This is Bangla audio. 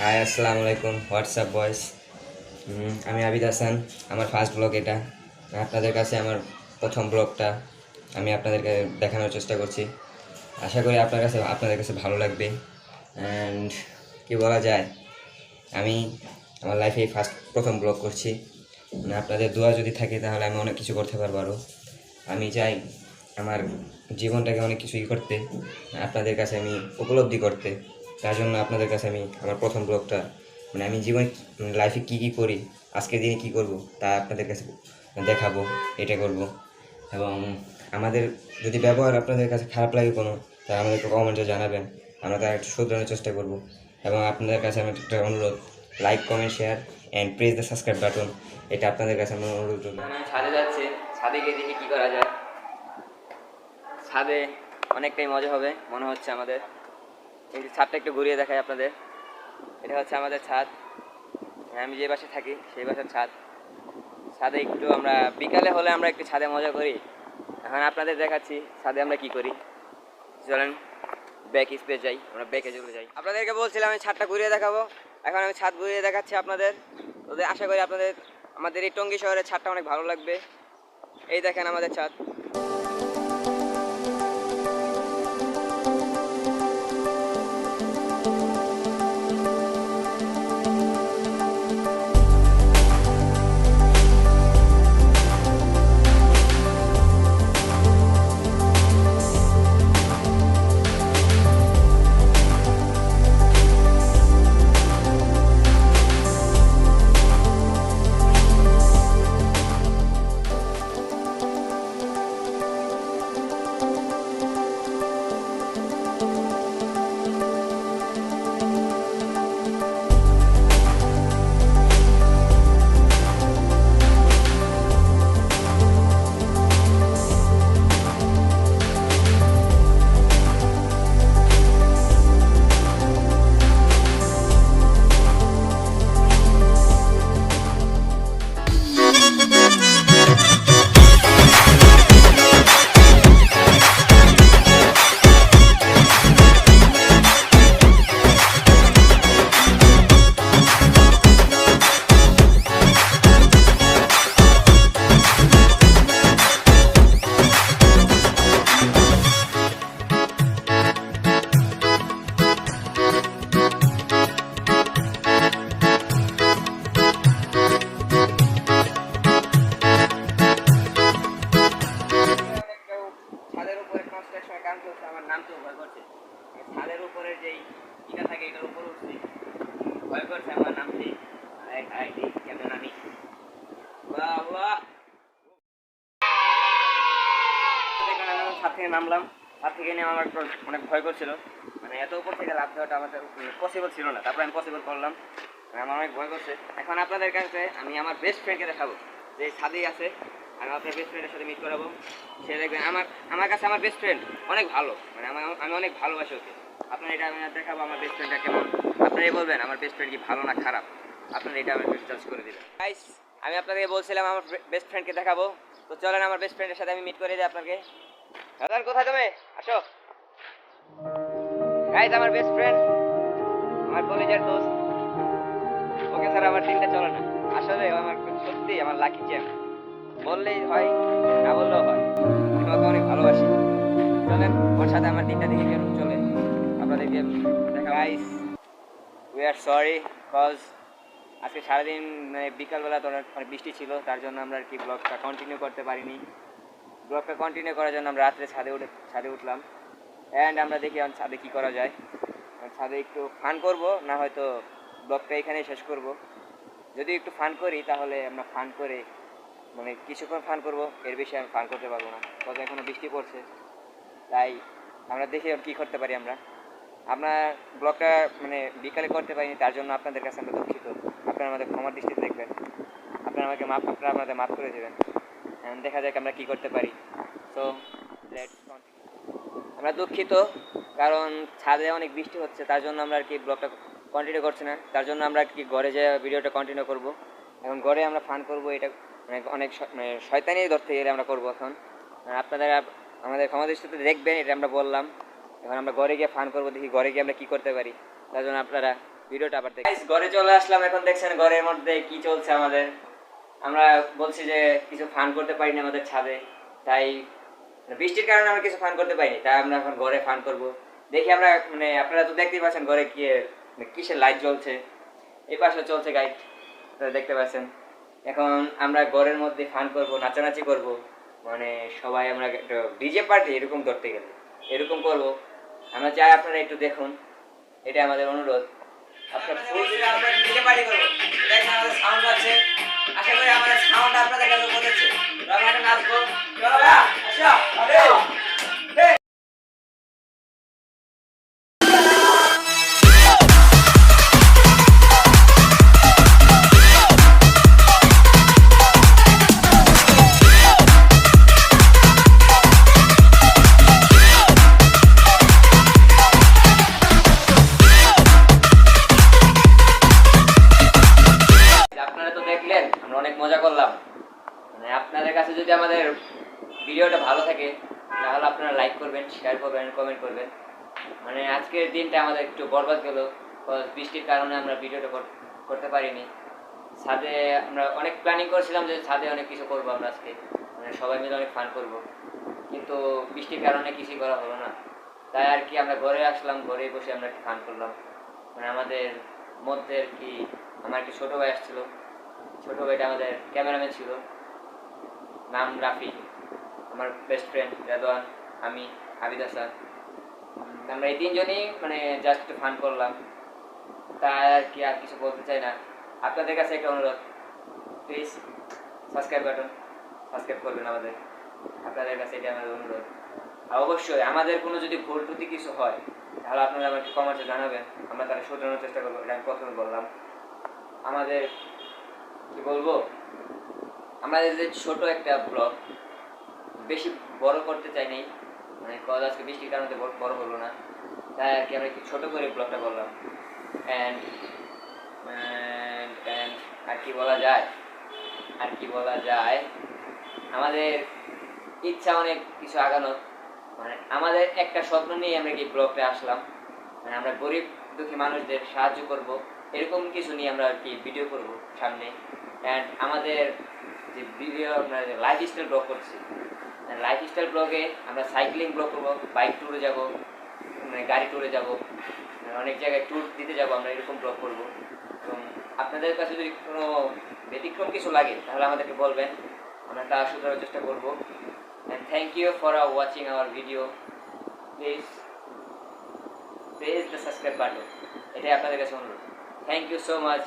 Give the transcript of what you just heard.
হাই, আসসালামু আলাইকুম। হোয়াটসঅ্যাপ বয়েস। আমি আবিদ হাসান। আমার ফার্স্ট ব্লগ এটা। আপনাদের কাছে আমার প্রথম ব্লগটা আমি আপনাদেরকে দেখানোর চেষ্টা করছি। আশা করি আপনাদের কাছে ভালো লাগবে। অ্যান্ড কি বলা যায়, আমি আমার লাইফে প্রথম ব্লগ করছি। আপনাদের দোয়া যদি থাকে তাহলে আমি অনেক কিছু করতে পারবো আরও। আমি চাই আমার জীবনটাকে অনেক কিছুই করতে, আপনাদের কাছে আমি উপলব্ধি করতে। তার জন্য আপনাদের কাছে আমি আমার প্রথম ব্লগটা, আমি জীবনে লাইফে কী কী করি, আজকের দিনে কী করব তা আপনাদের কাছে দেখাবো, এটা করব। এবং আমাদের যদি ব্যবহার আপনাদের কাছে খারাপ লাগে কোনো, তা আমাদেরকে কমেন্টে জানাবেন। আমরা তার একটু শুধরানোর চেষ্টা করব। এবং আপনাদের কাছে আমার একটা অনুরোধ, like, comment, share and press the subscribe button. এটা আপনাদের কাছে আমার অনুরোধ রইল। আমি ছাদে যাচ্ছি, ছাদে গিয়ে দেখি কী করা যায়। ছাদে অনেকটাই মজা হবে মনে হচ্ছে আমাদের। এই ছাদটা একটু ঘুরিয়ে দেখাই আপনাদের। এটা হচ্ছে আমাদের ছাদ। আমি যে বাসায় থাকি সেই বাসার ছাদ। ছাদে একটু আমরা বিকালে হলে আমরা একটু ছাদে মজা করি। এখন আপনাদের দেখাচ্ছি ছাদে আমরা কি করি। চলেন ব্যাক স্পেস যাই, আমরা ব্যাকে চলে যাই। আপনাদেরকে বলছিলাম আমি ছাদটা ঘুরিয়ে দেখাবো। এখন আমি ছাদ ঘুরিয়ে দেখাচ্ছি আপনাদের। তো আশা করি আপনাদের আমাদের এই টঙ্গী শহরের ছাদটা অনেক ভালো লাগবে। এই দেখেন আমাদের ছাদ। ছাদের উপরে কনস্ট্রাকশনের কাম চলছে, আমার নামতেও ভয় করছে। ছাদের উপরে যেই ইটা থাকে এটার উপরে উঠছি, ভয় করছে আমার নামতে। কেমন নামি, ছাদ থেকে নামলাম। ছাদ থেকে নেমে আমার অনেক ভয় করছিল, এত উপর থেকে লাভ দেওয়াটা আমাদের পসিবল ছিল না। তারপর আমি পসিবল করলাম, আমার অনেক ভয় করছে। এখন আপনাদের কাছে আমি আমার বেস্ট ফ্রেন্ডকে দেখাবো, যে ছাদেই আছে। আমি আপনার বেস্ট ফ্রেন্ডের সাথে মিট করাবো। সে দেখবেন আমার কাছে আমার বেস্ট ফ্রেন্ড অনেক ভালো, আমি অনেক ভালোবাসি ওকে। আপনার এটা আমি দেখাবো আমার বেস্ট ফ্রেন্ডটা কেমন। আপনারাই বলবেন আমার বেস্ট ফ্রেন্ড কি ভালো না খারাপ। আপনারা এটা আমার জাজ করে দেবেন। গাইস, আমি আপনাদেরকে বলছিলাম আমার বেস্ট ফ্রেন্ডকে দেখাবো। তো চলেন আমার বেস্ট ফ্রেন্ডের সাথে আমি মিট করে দিই আপনাকে। দাদান কোথায় তুমি, আসো। গাইস, আমার বেস্ট ফ্রেন্ড, আমার কলেজের দোস্ত, ওকে স্যার আমার দিনটা চলে না। আসলে আমার সত্যি আমার লাকি চ্যাম্প বললেই হয়, না বললেও হয়। আমি ওকে অনেক ভালোবাসি। চলেন ওর সাথে আমার দিনটা দেখে কেমন চলে আপনাদেরকে দেখা। Guys, we are sorry cause আজকে সারাদিন বিকালবেলা তো অনেক বৃষ্টি ছিল, তার জন্য আমরা আর কি ব্লগটা কন্টিনিউ করতে পারিনি। ব্লগটা কন্টিনিউ করার জন্য আমরা রাত্রে ছাদে উঠলাম। অ্যান্ড আমরা দেখি ছাদে কী করা যায়। ছাদে একটু ফান করব, না হয়তো ব্লগটা এখানেই শেষ করব। যদি একটু ফান করি তাহলে আমরা ফান করে কিছুক্ষণ ফান করব, এর বেশি আমি ফান করতে পারবো না, তবে এখনও বৃষ্টি পড়ছে। তাই আমরা দেখি কী করতে পারি। আমরা ব্লগটা বিকালে করতে পারিনি, তার জন্য আপনাদের কাছে আমরা দুঃখিত। আপনারা আমাদের ক্ষমার দৃষ্টিতে দেখবেন, আপনারা আমাদের মাফ করে দেবেন। দেখা যাক আমরা কী করতে পারি। So let's continue. আমরা দুঃখিত, কারণ ছাদে অনেক বৃষ্টি হচ্ছে, তার জন্য আমরা আর কি ব্লগটা কন্টিনিউ করছি না। তার জন্য আমরা কি ঘরে যে ভিডিওটা কন্টিনিউ করব। এখন ঘরে আমরা ফান করব, এটা অনেক শয়তানি ধরতে গেলে আমরা করব। এখন আপনারা আমাদের ক্ষমা দৃষ্টিতে দেখবেন, এটা আমরা বললাম। এখন আমরা ঘরে গিয়ে ফান করব, দেখি ঘরে গিয়ে আমরা কী করতে পারি। তার জন্য আপনারা ভিডিওটা আবার দেখি। ঘরে চলে আসলাম, এখন দেখছেন ঘরের মধ্যে কি চলছে আমাদের। আমরা বলছি যে কিছু ফান করতে পারিনি আমাদের ছাদে, তাই বৃষ্টির কারণে আমরা কিছু ফান করতে পারিনি, তাই আমরা এখন ঘরে ফান করব। দেখি আমরা আপনারা তো দেখতেই পাচ্ছেন ঘরে কি কিসের লাইট জ্বলছে, এই পাশে চলছে গাইড, দেখতে পাচ্ছেন। এখন আমরা ঘরের মধ্যে ফান করব, নাচানাচি করব, সবাই আমরা ডিজে পার্টি এরকম ধরতে গেলে এরকম করব। আমরা চাই আপনারা একটু দেখুন, এটা আমাদের অনুরোধ। আপনার ফুল দিলে আমরা ডিজে পার্টি করব। দেখেন আমাদের সাউন্ড আছে, আশা করি আমাদের সাউন্ড আপনাদের কাছে পৌঁছেছে। আমরা একটা নাচবো, চলো আসো আরে অনেক মজা করলাম। আপনাদের কাছে যদি আমাদের ভিডিওটা ভালো থাকে তাহলে আপনারা লাইক করবেন, শেয়ার করবেন, কমেন্ট করবেন। আজকের দিনটা আমাদের একটু বরবাদ গেল, বৃষ্টির কারণে আমরা ভিডিওটা করতে পারিনি। ছাদে আমরা অনেক প্ল্যানিং করছিলাম যে ছাদে অনেক কিছু করবো আমরা আজকে, সবাই মিলে অনেক ফান করব, কিন্তু বৃষ্টির কারণে কিছুই করা হলো না। তাই আর কি আমরা ঘরে আসলাম, ঘরে বসে আমরা একটু ফান করলাম। আমাদের মধ্যে আর কি আমার একটি ছোটো ভাই আসছিল, ছোটো ভাইটা আমাদের ক্যামেরাম্যান ছিল, নাম রাফি। আমার বেস্ট ফ্রেন্ড রেদওয়ান, আমি, আবিদ হাসান, আমরা এই তিনজনই জাস্ট একটু ফান করলাম। তাই আর কি আর কিছু বলতে চাই না। আপনাদের কাছে একটা অনুরোধ, প্লিজ সাবস্ক্রাইব করবেন আমাদের, আপনাদের কাছে এটা আমাদের অনুরোধ। আর অবশ্যই আমাদের কোনো যদি ভুল ত্রুটি কিছু হয় তাহলে আপনারা আমাকে কমেন্টে জানাবেন, আমরা তারা শোধরানোর চেষ্টা করবো। এটা আমি প্রথমে বললাম। আমাদের কি বলবো, আমাদের যে ছোট একটা ব্লগ, বেশি বড় করতে চাই নাই, কজ আজকে বৃষ্টির কারণে বড় হলো না, তাই আর কি আমরা একটু ছোটো করে ব্লগটা করলাম। অ্যান্ড আর কি বলা যায়, আমাদের ইচ্ছা অনেক কিছু আগানোর, আমাদের একটা স্বপ্ন নিয়ে আমরা এই ব্লগটা আসলাম। আমরা গরিব দুঃখী মানুষদের সাহায্য করব, এরকম কিছু নিয়ে আমরা আর কি ভিডিও করব সামনে। অ্যান্ড আমাদের যে ভিডিও আমরা লাইফস্টাইল ব্লগ করছি, লাইফস্টাইল ব্লগে আমরা সাইক্লিং ব্লগ করবো, বাইক ট্যুরে যাব, গাড়ি ট্যুরে যাব, অনেক জায়গায় ট্যুর দিতে যাব, আমরা এরকম ব্লগ করবো। এবং আপনাদের কাছে যদি কোনো ব্যতিক্রম কিছু লাগে তাহলে আমাদেরকে বলবেন, আমরা তা শুধরানোর চেষ্টা করবো। And thank you for watching our video. Please press the subscribe button, এটাই আপনাদের কাছে অনুরোধ। Thank you so much.